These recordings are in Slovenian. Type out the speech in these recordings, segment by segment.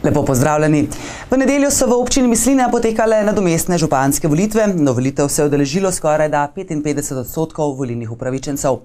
Lepo pozdravljeni. V nedeljo so v občini Mislinja potekale nadomestne županske volitve. Do volitev se je udeležilo skorajda 55% volilnih upravičencev.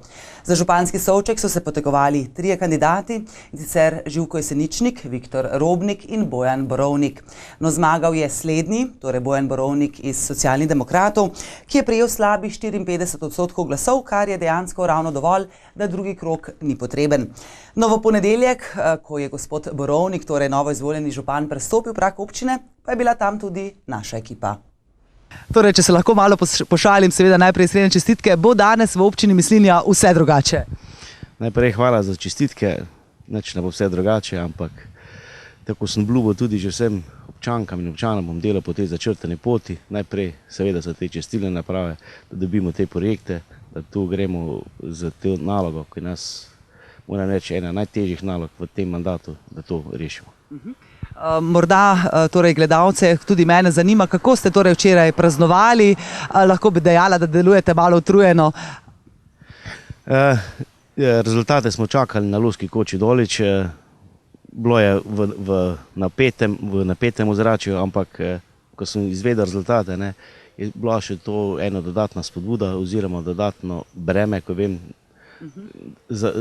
Za županski stolček so se potegovali trije kandidati, in sicer Živko Jeseničnik, Viktor Robnik in Bojan Borovnik. No, zmagal je slednji, torej Bojan Borovnik iz Socialnih demokratov, ki je prejel slabih 54% glasov, kar je dejansko ravno dovolj, da drugi krog ni potreben. No, v ponedeljek, ko je gospod Borovnik, torej novo izvoljeni župan, prestopil prag občine, pa je bila tam tudi naša ekipa. Torej, če se lahko malo pošalim, seveda najprej iskrene čestitke, bo danes v občini Mislinja vse drugače? Najprej hvala za čestitke, nič ne bo vse drugače, ampak tako sem obljubil tudi že vsem občankam in občanom, bom delal po tej začrtani poti. Najprej seveda za te čistilne naprave, da dobimo te projekte, da tu gremo za to nalogo, ki nas, moram reči, ena najtežjih nalog v tem mandatu, da to rešimo. Morda torej gledalce, tudi mene zanima, kako ste torej včeraj praznovali, lahko bi dejala, da delujete malo utrujeno? Rezultate smo čakali na Luski koči Dolič, bilo je v napetem ozračju, ampak ko sem izvedel rezultate, je bila še to ena dodatna spodbuda oziroma dodatno breme, ko vem,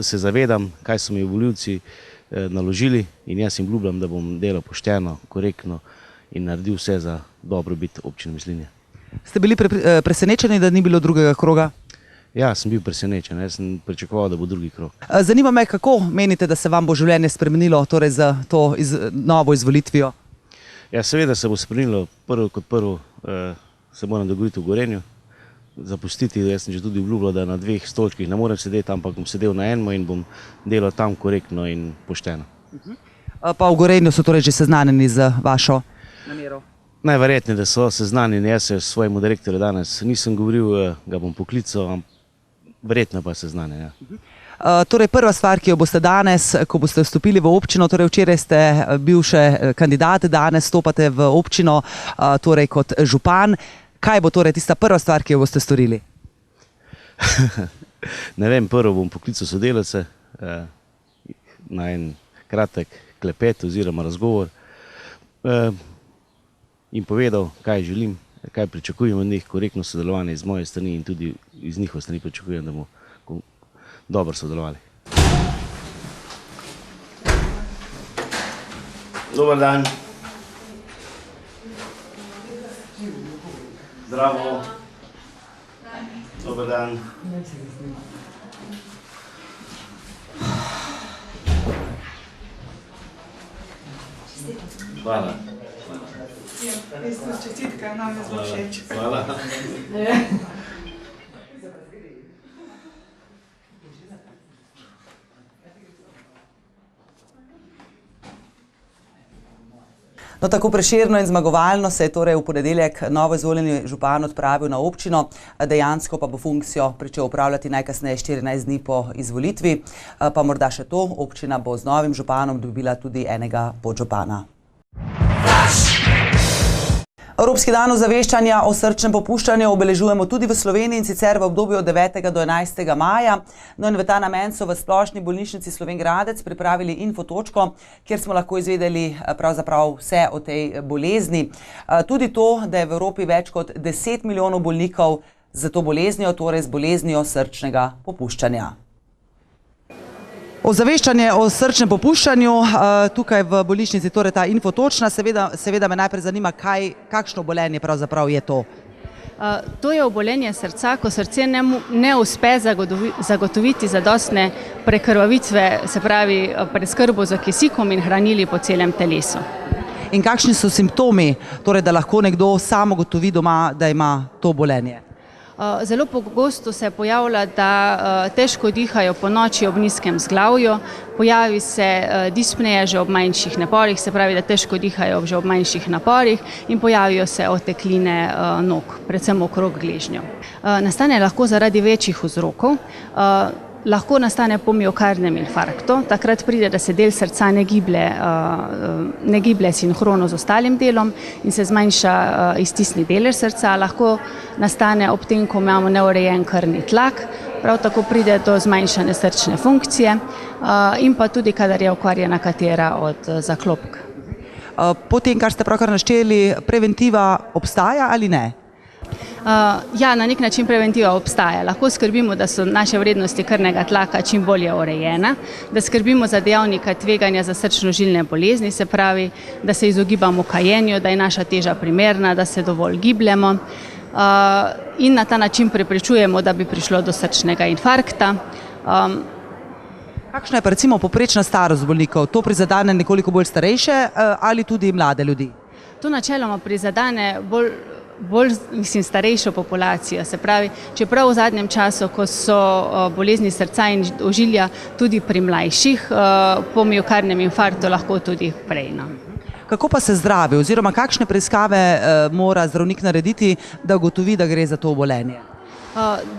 se zavedam, kaj so mi volivci naložili, in jaz jim obljubljam, da bom delal pošteno, korektno in naredil vse za dobrobit občine Mislinja. Ste bili presenečeni, da ni bilo drugega kroga? Ja, sem bil presenečen, jaz sem pričakoval, da bo drugi krog. Zanima me, kako menite, da se vam bo življenje spremenilo, torej za to novo izvolitvijo? Ja, seveda se bo spremenilo. Prvo kot prvo se moram dogovoriti v Gorenju, zapustiti. Jaz sem že tudi obljubljal, da na dveh stolčkih ne morem sedeti, ampak bom sedel na enem in bom delal tam korektno in pošteno. Pa v Gorenju so torej že seznanjeni z vašo namero? Najverjetneje, da so seznanjeni. Jaz se s svojim direktorjem danes nisem govoril, ga bom poklical, verjetno pa seznanjen. Torej, prva stvar, ki jo boste danes, ko boste vstopili v občino, torej včeraj ste bil še kandidat, danes stopate v občino torej kot župan. Kaj bo torej tista prva stvar, ki jo boste storili? Ne vem, prvo bom poklical sodelavce na en kratek klepet oziroma razgovor in povedal, kaj želim, kaj pričakujem od njih, korektno sodelovanje iz moje strani in tudi iz njihove strani pričakujem, da bomo dobro sodelovali. Dobar dan. Zdravo. Dobar dan. Hvala. Čestitka, nam je zelo všeč. Hvala. No, tako prešerno in zmagovalno se je torej v ponedeljek novo izvoljeni župan odpravil na občino, dejansko pa bo funkcijo pričel upravljati najkasneje 14 dni po izvolitvi. Pa morda še to, občina bo z novim županom dobila tudi enega podžupana. Evropski dan ozaveščanja o srčnem popuščanju obeležujemo tudi v Sloveniji, in sicer v obdobju od 9. do 11. maja. No, in v ta namen so v Splošni bolnišnici Slovenj Gradec pripravili infotočko, kjer smo lahko izvedeli pravzaprav vse o tej bolezni. Tudi to, da je v Evropi več kot 10 milijonov bolnikov z to boleznijo, torej z boleznijo srčnega popuščanja. Ozaveščanje o srčnem popuščanju, tukaj v bolnišnici, torej ta infotočka, seveda me najprej zanima, kakšno obolenje pravzaprav je to? To je obolenje srca, ko srce ne uspe zagotoviti zadostne prekrvavitve, se pravi preskrbo z kisikom in hranili po celem telesu. In kakšni so simptomi, torej da lahko nekdo sam ugotovi doma, da ima to obolenje? Zelo pogosto se pojavlja, da težko dihajo po noči ob nizkem vzglavju, pojavi se dispneja že ob manjših naporih, se pravi, da težko dihajo že ob manjših naporih in pojavijo se otekline nog, predvsem okrog gležnjev. Nastane lahko zaradi večjih vzrokov. Lahko nastane po miokardnem infarktu, takrat pride, da se del srca ne giblje sinhrono z ostalim delom in se zmanjša iztisni delež srca. Lahko nastane ob tem, ko imamo neurejen krvni tlak, prav tako pride do zmanjšane srčne funkcije in pa tudi, kadar je okvarjena katera od zaklopk. Potem, kar ste pravkar našteli, preventiva obstaja ali ne? Ja, na nek način preventiva obstaja. Lahko skrbimo, da so naše vrednosti krvnega tlaka čim bolje urejene, da skrbimo za dejavnika tveganja za srčno-žilne bolezni, se pravi, da se izogibamo kajenju, da je naša teža primerna, da se dovolj gibljemo in na ta način preprečujemo, da bi prišlo do srčnega infarkta. Kakšna je pa recimo povprečna starost bolnikov? To prizadene nekoliko bolj starejše ali tudi mlade ljudi? To načeloma prizadene bolj starejšo populacijo, se pravi, čeprav v zadnjem času, ko so bolezni srca in ožilja tudi pri mlajših, po miokardnem infarktu lahko tudi prej. Kako pa se zdravi oziroma kakšne preiskave mora zdravnik narediti, da ugotovi, da gre za to obolenje?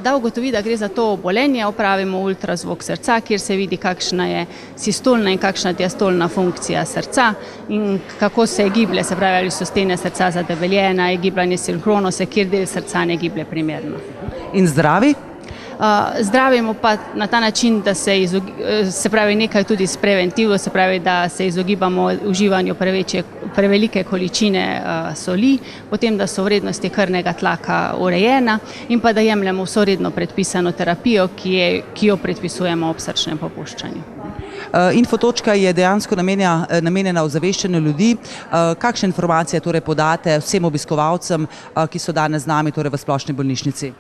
Da ugotovi, da gre za to obolenje, opravimo ultrazvok srca, kjer se vidi, kakšna je sistolna in kakšna diastolna funkcija srca in kako se giblje, se pravi, ali so stene srca zadebeljene, je gibljanje sinhrono, se kjer del srca ne giblje primerno. In zdravi? Zdravimo pa na ta način, da se pravi nekaj tudi s preventivo, se pravi, da se izogibamo uživanju prevelike količine soli, potem, da so vrednosti krvnega tlaka urejena in pa da jemljemo vso redno predpisano terapijo, ki jo predpisujemo ob srčnem popuščanju. Infotočka je dejansko namenjena ozaveščanju ljudi. Kakšne informacije torej podate vsem obiskovalcem, ki so danes z nami torej v splošni bolnišnici?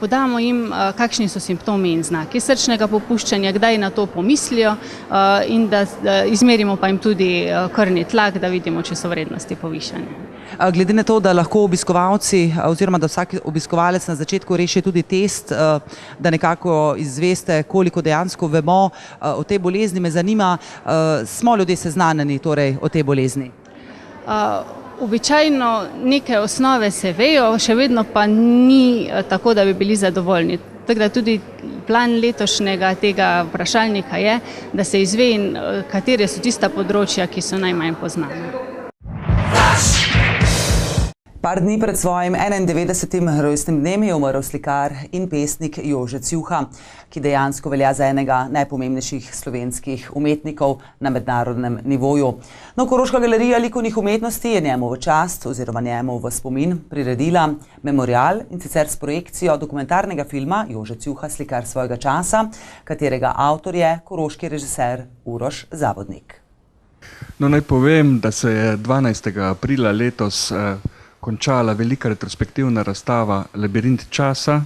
Podamo jim, kakšni so simptomi in znaki srčnega popuščanja, kdaj na to pomislijo in da izmerimo pa jim tudi krvni tlak, da vidimo, če so vrednosti povišane. Glede na to, da lahko obiskovalci oziroma da vsak obiskovalec na začetku reši tudi test, da nekako izveste, koliko dejansko vemo o tej bolezni, me zanima, smo ljudje seznanjeni torej o tej bolezni? Običajno neke osnove se vejo, še vedno pa ni tako, da bi bili zadovoljni. Tako da tudi plan letošnjega tega vprašalnika je, da se izve, katere so tista področja, ki so najmanj poznana. Par dni pred svojim 91. rojstnim dnem je umrl slikar in pesnik Jože Cjuha, ki dejansko velja za enega najpomembnejših slovenskih umetnikov na mednarodnem nivoju. No, Koroška galerija likovnih umetnosti je njemu v čast oziroma njemu v spomin priredila memorial in sicer s projekcijo dokumentarnega filma Jože Cjuha, slikar svojega časa, katerega avtor je koroški režiser Uroš Zavodnik. No, naj povem, da se je 12. aprila letos končala velika retrospektivna razstava Labirint časa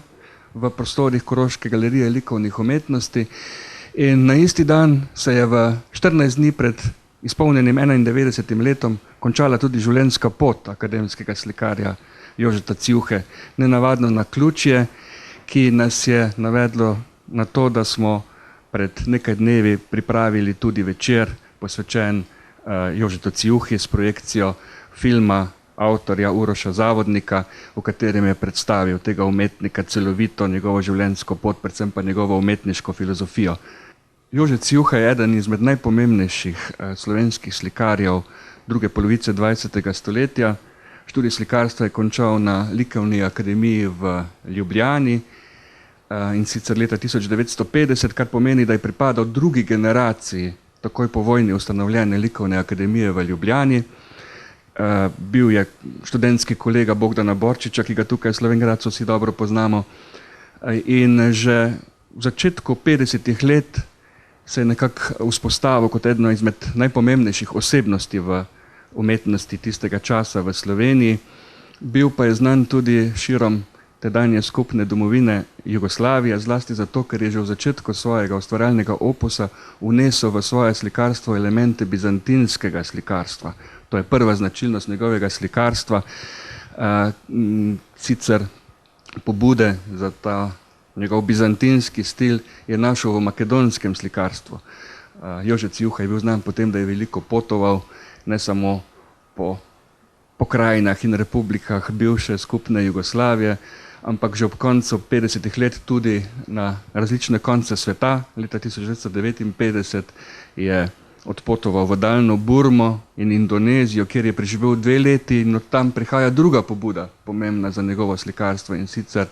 v prostorih Koroške galerije likovnih umetnosti in na isti dan se je v 14 dni pred izpolnjenim 91. letom končala tudi življenjska pot akademskega slikarja Jožeta Cjuhe. Nenavadno naključje, ki nas je navedlo na to, da smo pred nekaj dnevi pripravili tudi večer posvečen Jožetu Cjuhi s projekcijo filma avtorja Uroša Zavodnika, v katerem je predstavil tega umetnika celovito, njegovo življenjsko pot, predvsem pa njegovo umetniško filozofijo. Jože Cjuha je eden izmed najpomembnejših slovenskih slikarjev druge polovice 20. stoletja. Študij slikarstva je končal na Likovni akademiji v Ljubljani in sicer leta 1950, kar pomeni, da je pripadal drugi generaciji takoj po vojni ustanovljene Likovne akademije v Ljubljani. Bil je študentski kolega Bogdana Borčiča, ki ga tukaj v Slovenj Gradcu vsi dobro poznamo. In že v začetku 50. let se je nekako vzpostavil kot eno izmed najpomembnejših osebnosti v umetnosti tistega časa v Sloveniji. Bil pa je znan tudi širom tedanje skupne domovine Jugoslavije, zlasti zato, ker je že v začetku svojega ustvarjalnega opusa vnesel v svoje slikarstvo elemente bizantinskega slikarstva. To je prva značilnost njegovega slikarstva. Sicer pobude za ta njegov bizantinski stil je našel v makedonskem slikarstvu. Jože Cjuha je bil znan po tem, da je veliko potoval, ne samo po pokrajinah in republikah bivše skupne Jugoslavije, ampak že ob koncu 50. let tudi na različne konce sveta. Leta 1959 je odpotoval v daljno Burmo in Indonezijo, kjer je preživel 2 leti in od tam prihaja druga pobuda, pomembna za njegovo slikarstvo, in sicer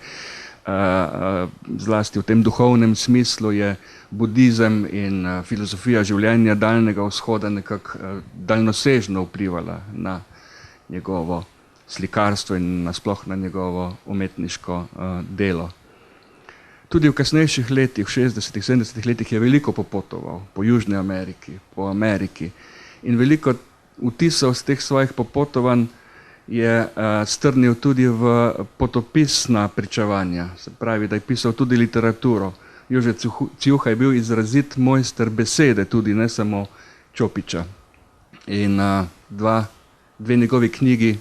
zlasti v tem duhovnem smislu je budizem in filozofija življenja Daljnega vzhoda nekako daljnosežno vplivala na njegovo slikarstvo in nasploh na njegovo umetniško delo. Tudi v kasnejših letih, v 60-ih, 70-ih letih je veliko popotoval po Južni Ameriki, po Ameriki in veliko vtisov z teh svojih popotovanj je strnil tudi v potopisna pričevanja, se pravi, da je pisal tudi literaturo. Jože Ciuha je bil izrazit mojster besede, tudi ne samo čopiča. In dve njegovi knjigi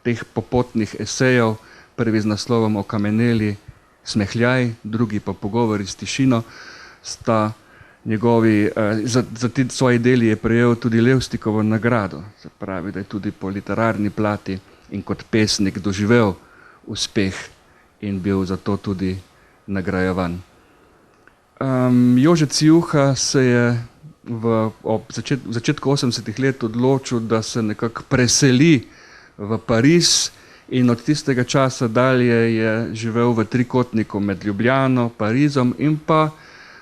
teh popotnih esejev, prvi z naslovom Okameneli smehljaj, drugi pa Pogovori s tišino, sta njegovi, za ti svoji deli je prejel tudi Levstikovo nagrado, se pravi, da je tudi po literarni plati in kot pesnik doživel uspeh in bil zato tudi nagrajevan. Jože Ciuha se je v začetku 80-ih let odločil, da se nekako preseli v Pariz in od tistega časa dalje je živel v trikotniku med Ljubljano, Parizom in pa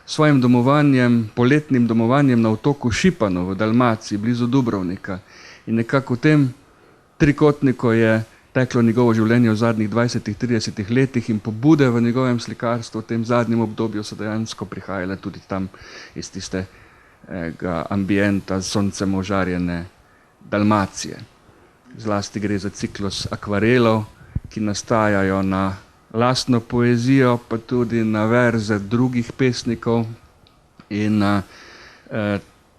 svojim domovanjem, poletnim domovanjem na otoku Šipanu v Dalmaciji, blizu Dubrovnika. In nekako v tem trikotniku je teklo njegovo življenje v zadnjih 20-30 letih in pobude v njegovem slikarstvu v tem zadnjem obdobju so dejansko prihajale tudi tam iz tistega ambienta z soncem ožarjene Dalmacije. Zlasti gre za ciklus akvarelov, ki nastajajo na lastno poezijo, pa tudi na verze drugih pesnikov in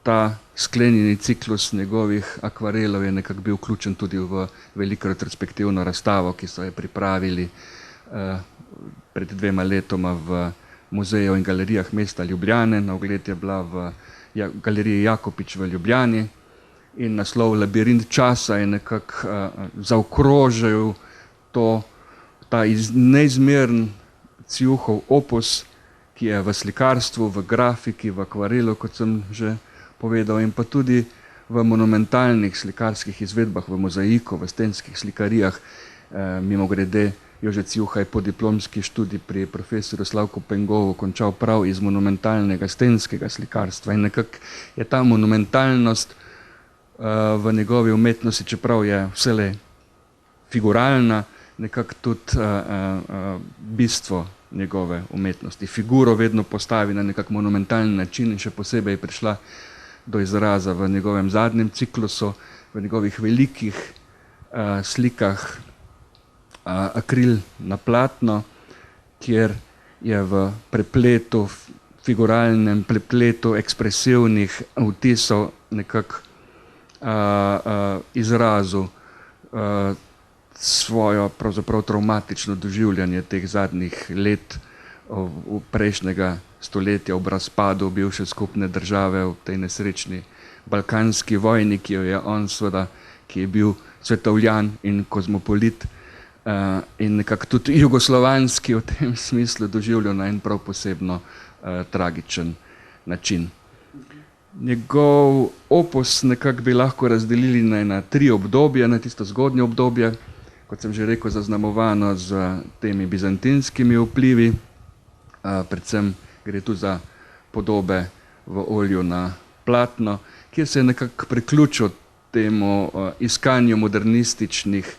ta sklenjeni ciklus njegovih akvarelov je nekako bil vključen tudi v veliko retrospektivno razstavo, ki so jo pripravili pred 2 letoma v muzeju in galerijah mesta Ljubljane. Na ogled je bila v galeriji Jakopič v Ljubljani in naslov Labirint časa je nekako zaokrožil ta neizmeren Ciuhov opus, ki je v slikarstvu, v grafiki, v akvarelu, kot sem že povedal, in pa tudi v monumentalnih slikarskih izvedbah, v mozaiku, v stenskih slikarijah. Mimogrede, Jože Ciuha je podiplomski študij pri profesorju Slavku Pengovu končal prav iz monumentalnega stenskega slikarstva in nekako je ta monumentalnost v njegovi umetnosti, čeprav je vselej figuralna, nekako tudi bistvo njegove umetnosti. Figuro vedno postavi na nekak monumentalni način in še posebej je prišla do izraza v njegovem zadnjem ciklusu, v njegovih velikih slikah akril na platno, kjer je v prepletu, figuralnem prepletu ekspresivnih vtisov nekako izrazil svojo pravzaprav traumatično doživljanje teh zadnjih let v prejšnjega stoletja ob razpadu bivše skupne države v tej nesrečni balkanski vojni, ki jo je on seveda, ki je bil svetovljan in kozmopolit in nekako tudi jugoslovanski v tem smislu doživljal na en prav posebno tragičen način. Njegov opus nekako bi lahko razdelili na 3 obdobja, na tisto zgodnje obdobje, kot sem že rekel, zaznamovano z temi bizantinskimi vplivi, predvsem gre tu za podobe v olju na platno, kjer se je nekako priključil temu iskanju modernističnih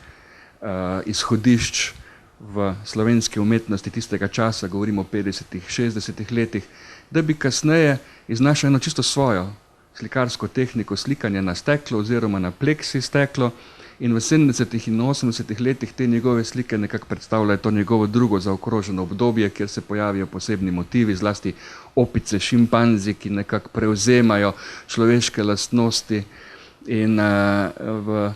izhodišč v slovenski umetnosti tistega časa, govorimo o 50-ih, 60-ih letih, da bi kasneje iznašel eno čisto svojo slikarsko tehniko slikanja na steklo oziroma na pleksi steklo in v 70-ih in 80-ih letih te njegove slike nekako predstavljajo to njegovo drugo zaokroženo obdobje, kjer se pojavijo posebni motivi, zlasti opice, šimpanzi, ki nekako prevzemajo človeške lastnosti in v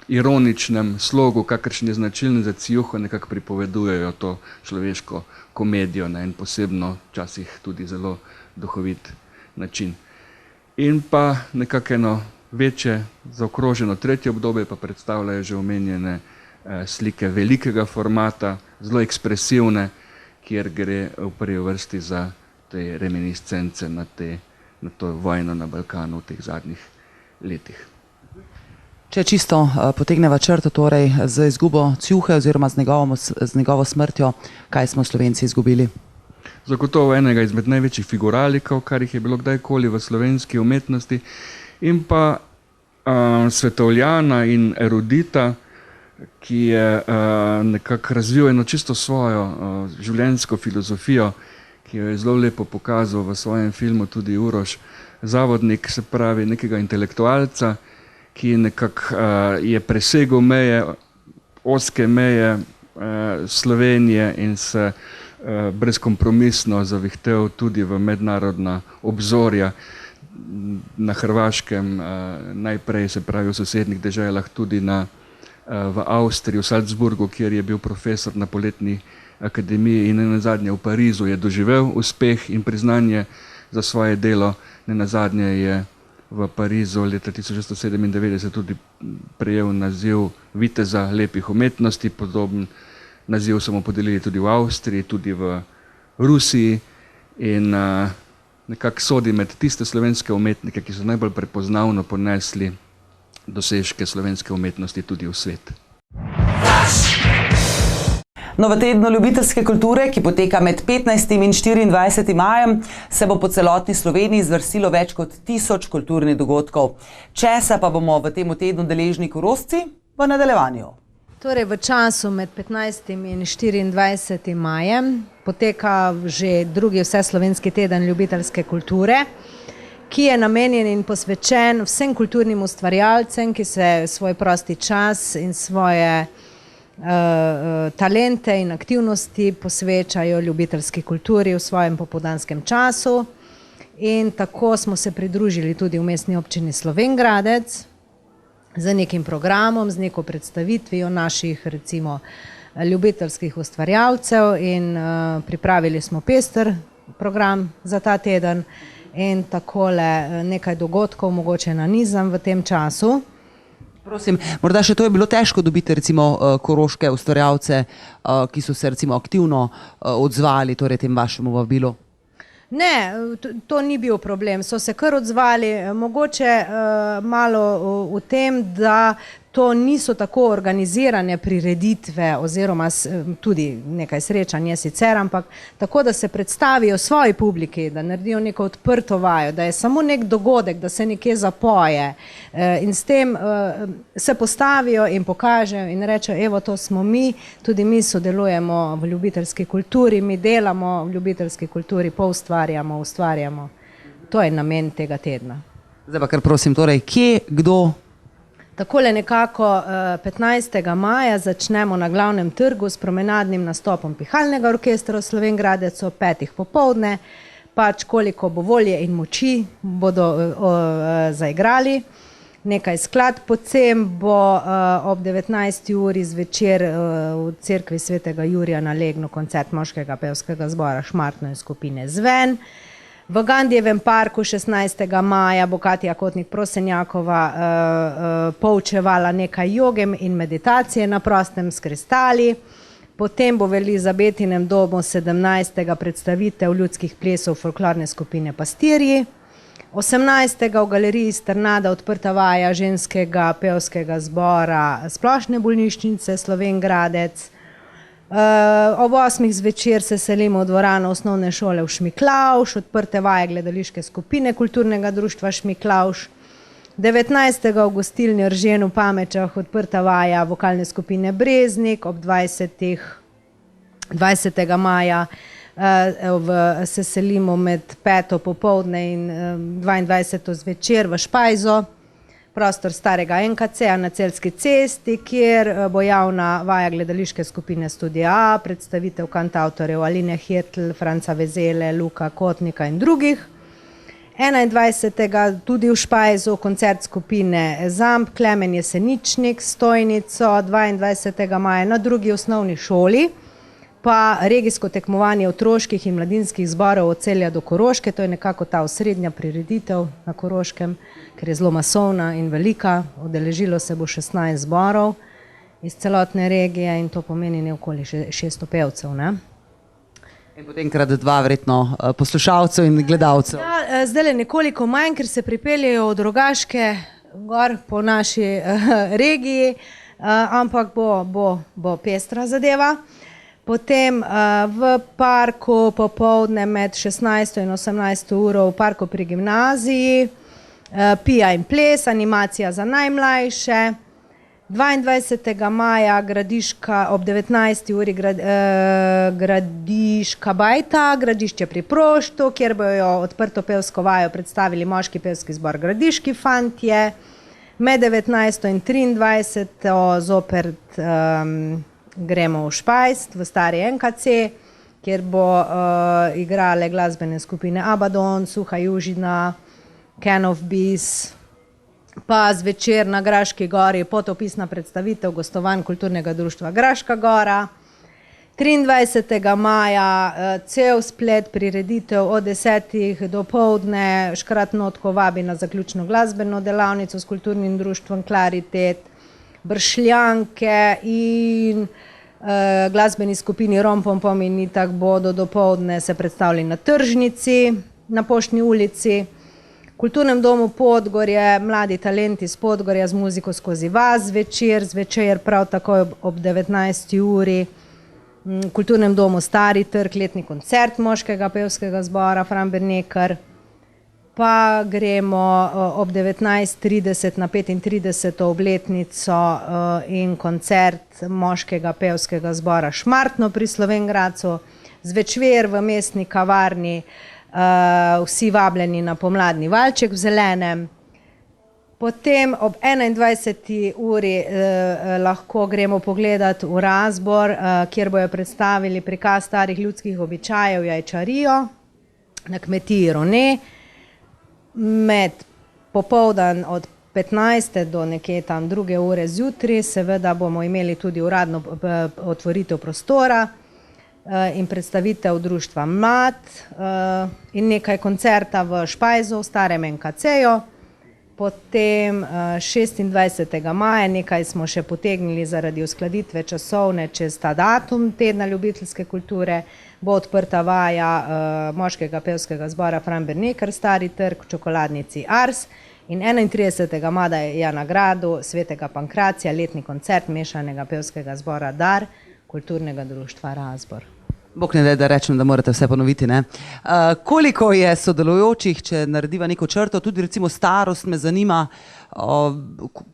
ironičnem slogu, kakršen je značilen za Ciuho, nekako pripovedujejo to človeško komedijo na en posebno, včasih tudi zelo duhovit način. In pa nekako eno večje zaokroženo tretje obdobje pa predstavljajo že omenjene slike velikega formata, zelo ekspresivne, kjer gre v prvi vrsti za te reminiscence na to vojno na Balkanu v teh zadnjih letih. Če čisto potegneva črto, torej z izgubo Cjuhe oziroma z njegovo smrtjo, kaj smo Slovenci izgubili? Zagotovo enega izmed največjih figuralikov, kar jih je bilo kdajkoli v slovenski umetnosti, in pa svetovljana in erudita, ki je nekako razvil eno čisto svojo življenjsko filozofijo, ki jo je zelo lepo pokazal v svojem filmu tudi Uroš Zavodnik, se pravi nekega intelektualca, ki nekako je presegel meje, ozke meje Slovenije in se brezkompromisno zavihtel tudi v mednarodna obzorja na Hrvaškem, najprej se pravi v sosednjih deželah, tudi v Avstriji, v Salzburgu, kjer je bil profesor na poletni akademiji, in nenazadnje v Parizu je doživel uspeh in priznanje za svoje delo. Nenazadnje je v Parizu leta 1697 tudi prejel naziv viteza lepih umetnosti, podoben naziv so mu podelili tudi v Avstriji, tudi v Rusiji, in nekako sodi med tiste slovenske umetnike, ki so najbolj prepoznavno ponesli dosežke slovenske umetnosti tudi v svet. No, v tednu ljubiteljske kulture, ki poteka med 15. in 24. majem, se bo po celotni Sloveniji zvrstilo več kot 1000 kulturnih dogodkov. Česa pa bomo v tem tednu deležni Korošci v nadaljevanju? Torej, v času med 15. in 24. majem poteka že drugi vseslovenski teden ljubiteljske kulture, ki je namenjen in posvečen vsem kulturnim ustvarjalcem, ki se svoj prosti čas in svoje talente in aktivnosti posvečajo ljubiteljski kulturi v svojem popoldanskem času. In tako smo se pridružili tudi v Mestni občini Slovenj Gradec z nekim programom, z neko predstavitvijo naših recimo ljubiteljskih ustvarjalcev, in pripravili smo pester program za ta teden in takole nekaj dogodkov mogoče nanizam v tem času. Prosim, morda še to je bilo težko dobiti recimo koroške ustvarjalce, ki so se recimo aktivno odzvali torej tem vašemu vabilu? Ne, to ni bil problem, so se kar odzvali, mogoče malo v tem, da to niso tako organizirane prireditve oziroma tudi nekaj srečanja sicer, ampak tako, da se predstavijo svoji publiki, da naredijo neko odprto vajo, da je samo nek dogodek, da se nekje zapoje in s tem se postavijo in pokažejo in rečejo, evo, to smo mi, tudi mi sodelujemo v ljubiteljski kulturi, mi delamo v ljubiteljski kulturi, poustvarjamo, ustvarjamo. To je namen tega tedna. Zdaj pa kar prosim, torej, kje, kdo? Takole nekako 15. maja začnemo na glavnem trgu s promenadnim nastopom Pihalnega orkestra v Slovenj Gradec ob 5. popoldne, pač koliko bo volje in moči bodo zaigrali. Nekaj skladb, potem bo ob 19. uri zvečer v cerkvi svetega Jurija na Legnu koncert moškega pevskega zbora Šmartno in skupine Zven. V Gandijevem parku 16. maja bo Katja Kotnik Prosenjakova poučevala nekaj joge in meditacije na prostem s kristali. Potem bo v Elizabetinem domu 17. predstavitev ljudskih plesov folklorne skupine Pastirji. 18. v galeriji Strnada odprta vaja ženskega pevskega zbora Splošne bolnišnice Slovenj Gradec. Ob 8. zvečer se selimo v dvorano osnovne šole v Šmiklavž, odprte vaje gledališke skupine kulturnega društva Šmiklavž. 19. v gostilni Eržen v Pamečah odprta vaja vokalne skupine Breznik, ob 20. maja se selimo med 5. popoldne in 22. zvečer v Špajzo, prostor starega NKC-a na Celjski cesti, kjer bo javna vaja gledališke skupine Studia A, predstavitev kantavtorjev Aline Hirtl, Franca Vezele, Luka Kotnika in drugih. 21. tudi v Špajzu koncert skupine Zamp, Klemen Jeseničnik, stojnico. 22. maja na drugi osnovni šoli pa regijsko tekmovanje otroških in mladinskih zborov od Celja do Koroške, to je nekako ta osrednja prireditev na Koroškem, ker je zelo masovna in velika, udeležilo se bo 16 zborov iz celotne regije in to pomeni neokoli 600 pevcev, ne? In potem krat 2 verjetno poslušalcev in gledalcev. Ja, zdaj nekoliko manj, ker se pripeljejo od Rogaške gor po naši regiji, ampak bo pestra zadeva. Potem v parku popoldne med 16. in 18. uro v parku pri gimnaziji, pija in ples, animacija za najmlajše. 22. maja Gradiška ob 19. uri Gradiška bajta, Gradišče pri Proštu, kjer bojo odprto pevsko vajo predstavili moški pevski zbor Gradiški fantje. Med 19. in 23. zopet gremo v Špajst, v stari NKC, kjer bo igrale glasbene skupine Abaddon, Suha Južina, Can of Bees, pa zvečer na Graški gori potopisna predstavitev gostovanj kulturnega društva Graška gora. 23. maja cel splet prireditev od 10. do povdne, Škrat Notko vabi na zaključno glasbeno delavnico s kulturnim društvom Klaritet, Bršljanke in glasbeni skupini Rompompom in Itak bodo do povdne se predstavili na tržnici, na Poštni ulici. V Kulturnem domu Podgorje, mladi talenti iz Podgorja z muziko skozi vas zvečer prav tako ob 19. uri. V Kulturnem domu Stari trg letni koncert moškega pevskega zbora Fran Bernekar. Pa gremo ob 19:30 na 35. obletnico in koncert moškega pevskega zbora Šmartno pri Slovenj Gradcu. Zvečer v mestni kavarni vsi vabljeni na pomladni valček v zelenem. Potem ob 21. uri lahko gremo pogledat v Razbor, kjer bojo predstavili prikaz starih ljudskih običajev jajčarijo na kmetiji Rone. Med popoldan od 15. do nekje tam 2. ure zjutraj seveda bomo imeli tudi uradno otvoritev prostora in predstavitev društva Mlad in nekaj koncerta v Špajzu, v starem NKC-ju. Potem 26. maja, nekaj smo še potegnili zaradi uskladitve časovne čez ta datum tedna ljubiteljske kulture, bo odprta vaja moškega pevskega zbora Fran Bernekar, Stari trg v čokoladnici Ars in 31. maja na gradu Svetega Pankracija, letni koncert mešanega pevskega zbora Dar, kulturnega društva Razbor. Bog ne daj, da rečem, da morate vse ponoviti, ne? Koliko je sodelujočih, če narediva neko črto, tudi recimo starost me zanima,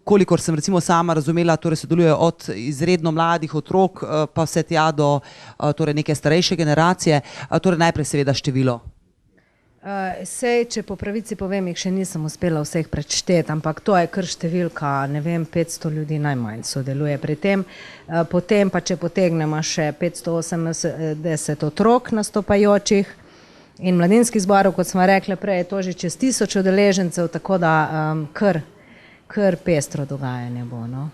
kolikor sem recimo sama razumela, torej sodelujejo od izredno mladih otrok pa vse tja do torej neke starejše generacije, torej najprej seveda število. Sej, če po pravici povem, jih še nisem uspela vseh prečteti, ampak to je kar številka, ne vem, 500 ljudi najmanj sodeluje pri tem. Potem pa, če potegnemo še 580 otrok nastopajočih in mladinskih zborov, kot smo rekli prej, je to že čez 1000 udeležencev, tako da kar pestro dogajanje bo, no.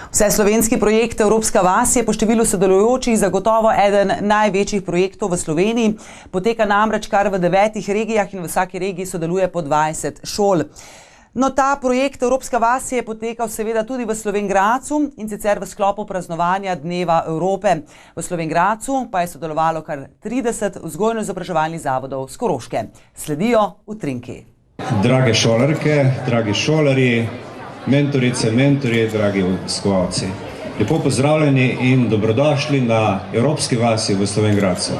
Vseslovenski projekt Evropska vas je po številu sodelujočih zagotovo eden največjih projektov v Sloveniji. Poteka namreč kar v 9 regijah in v vsaki regiji sodeluje po 20 šol. No, ta projekt Evropska vas je potekal seveda tudi v Slovenj Gradcu in sicer v sklopu praznovanja Dneva Evrope. V Slovenj Gradcu pa je sodelovalo kar 30 vzgojno-izobraževalnih zavodov s Koroške. Sledijo utrinki. Drage šolarke, dragi šolarji, mentorice, mentorji, dragi obiskovalci. Lepo pozdravljeni in dobrodošli na Evropski vasi v Slovenj Gradcu.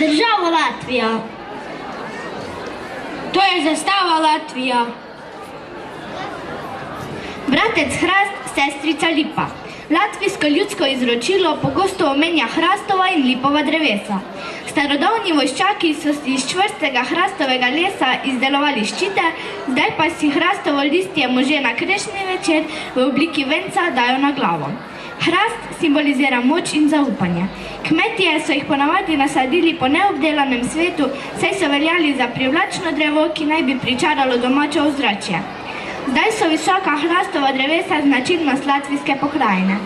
državo Latvija. To je zastava Latvija. Bratec hrast, sestrica lipa. Latvijsko ljudsko izročilo pogosto omenja hrastova in lipova drevesa. Starodavni vojščaki so si iz čvrstega hrastovega lesa izdelovali ščite, zdaj pa si hrastovo listje možje na krešni večer v obliki venca dajo na glavo. Hrast simbolizira moč in zaupanje. Kmetje so jih ponavadi nasadili po neobdelanem svetu, saj so veljali za privlačno drevo, ki naj bi pričaralo domače ozračje. Zdaj so visoka hrastova drevesa značilnost latvijske pokrajine.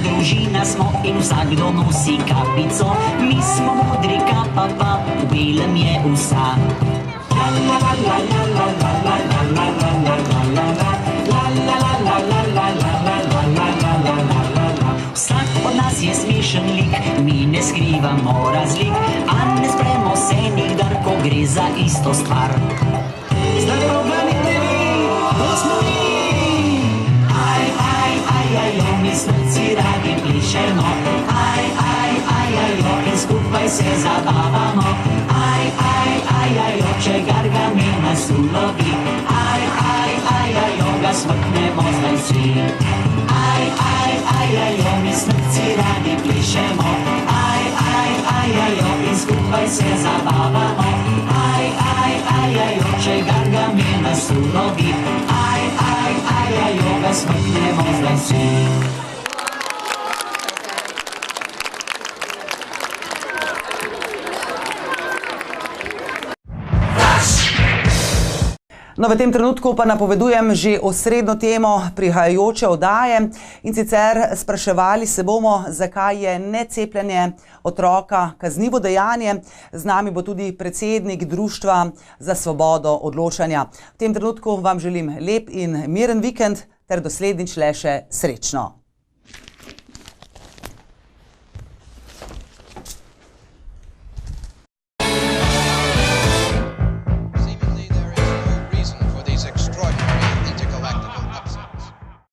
Družina smo in vsakdo nosi kapico, mi smo modri kapa pa v belem je vsa. Vsak od nas je smešen lik, mi ne skrivamo razlik, a ne spremo se nikdar, ko gre za isto stvar. Zdaj pa oganite vi, to smo mi. Mi snci radi plišemo, in skupaj se zabavamo. Če gargami nas ulovi, ga smrknemo zdaj vsi. Mi snci radi plišemo, in skupaj se zabavamo. Če gargami nas ulovi, ga smrknemo zdaj vsi. No, v tem trenutku pa napovedujem že osrednjo temo prihajajoče oddaje, in sicer spraševali se bomo, zakaj je necepljenje otroka kaznivo dejanje. Z nami bo tudi predsednik Društva za svobodo odločanja. V tem trenutku vam želim lep in miren vikend ter doslednjič le še srečno.